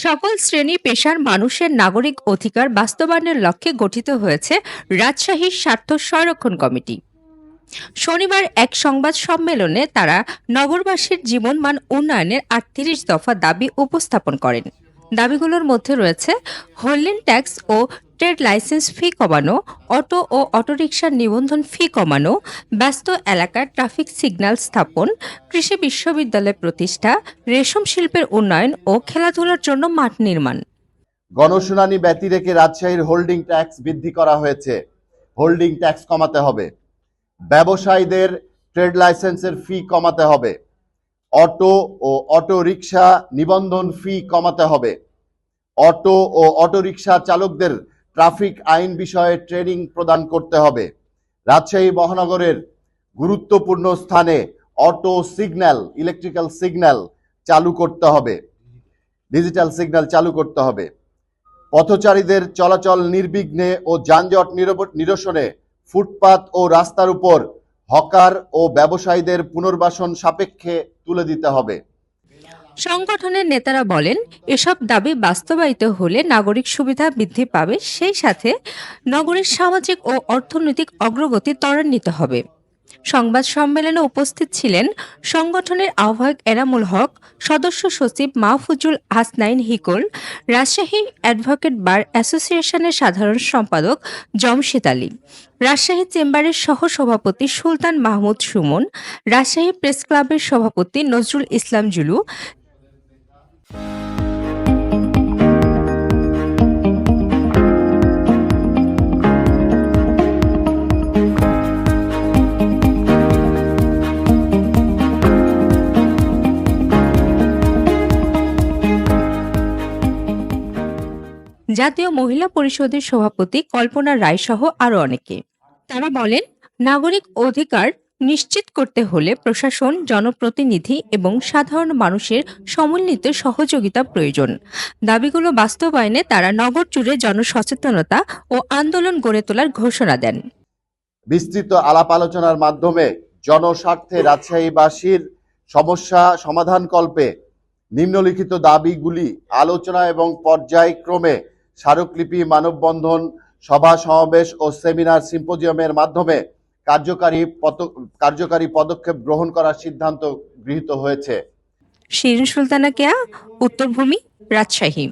সকল শ্রেণী পেশার মানুষের নাগরিক অধিকার বাস্তবায়নের লক্ষ্যে গঠিত হয়েছে রাজশাহী স্বার্থ সংরক্ষণ কমিটি। শনিবার এক সংবাদ সম্মেলনে তারা নগরবাসীর জীবনমান উন্নয়নের ৩৮ দফা দাবি উপস্থাপন করেন। দাবিগুলোর মধ্যে রয়েছে হোল্ডিং ট্যাক্স ও ট্রেড লাইসেন্স ফি কমানো, অটো ও অটোরিকশার নিবন্ধন ফি কমানো, ব্যস্ত এলাকার ট্রাফিক সিগন্যাল স্থাপন, কৃষি বিশ্ববিদ্যালয় প্রতিষ্ঠা, রেশম শিল্পের উন্নয়ন ও খেলাধুলার জন্য মাঠ নির্মাণ। গণশুনানি ব্যতি রেখে রাজশাহীর হোল্ডিং ট্যাক্স বৃদ্ধি করা হয়েছে। হোল্ডিং ট্যাক্স কমাতে হবে। ব্যবসায়ীদের ট্রেড লাইসেন্সের ফি কমাতে হবে। অটো ও অটো রিকশা নিবন্ধন ফি কমাতে হবে। অটো ও অটো রিকশা চালকদের ট্রাফিক আইন বিষয়ে ট্রেনিং প্রদান করতে হবে। রাজশাহী মহানগরের গুরুত্বপূর্ণ স্থানে অটো সিগন্যাল, ইলেকট্রিক্যাল সিগন্যাল চালু করতে হবে, ডিজিটাল সিগন্যাল চালু করতে হবে। পথচারীদের চলাচল নির্বিঘ্নে ও যানজট নিরসনে ফুটপাত ও রাস্তার উপর হকার ও ব্যবসায়ীদের পুনর্বাসন সাপেক্ষে তুলে দিতে হবে। সংগঠনের নেতারা বলেন, এসব দাবি বাস্তবায়িত হলে নাগরিক সুবিধা বৃদ্ধি পাবে, সেই সাথে নগরের সামাজিক ও অর্থনৈতিক অগ্রগতি ত্বরান্বিত হবে। সংবাদ সম্মেলনে উপস্থিত ছিলেন সংগঠনের আহ্বায়ক এনামুল হক, সদস্য সচিব মাহফুজুল হাসনাইন হিকল, রাজশাহী অ্যাডভোকেট বার অ্যাসোসিয়েশনের সাধারণ সম্পাদক জমশেদ আলী, রাজশাহী চেম্বারের সহ সভাপতি সুলতান মাহমুদ সুমন, রাজশাহী প্রেস ক্লাবের সভাপতি নজরুল ইসলাম জুলু, জাতীয় মহিলা পরিষদের সভাপতি কল্পনা রায় সহ আরও অনেকে। তারা বলেন, নাগরিক অধিকার নিশ্চিত করতে হলে প্রশাসন, জনপ্রতিনিধি এবং সাধারণ মানুষের সমন্বিত সহযোগিতা প্রয়োজন। দাবিগুলো বাস্তবায়নে তারা নগর জুড়ে জনসচেতনতা ও আন্দোলন গড়ে তোলার ঘোষণা দেন। বিস্তৃত আলাপ আলোচনার মাধ্যমে জনস্বার্থে রাজশাহীবাসীর সমস্যা সমাধান কল্পে নিম্নলিখিত দাবিগুলি আলোচনা এবং পর্যায়ক্রমে স্মারকলিপি, মানববন্ধন, সভা সমাবেশ ও সেমিনার সিম্পোজিয়ামের মাধ্যমে কার্যকারী পদক্ষেপ গ্রহণ করার সিদ্ধান্ত গৃহীত হয়েছে। শিরিন সুলতানা কেয়া, উত্তরভূমি, রাজশাহী।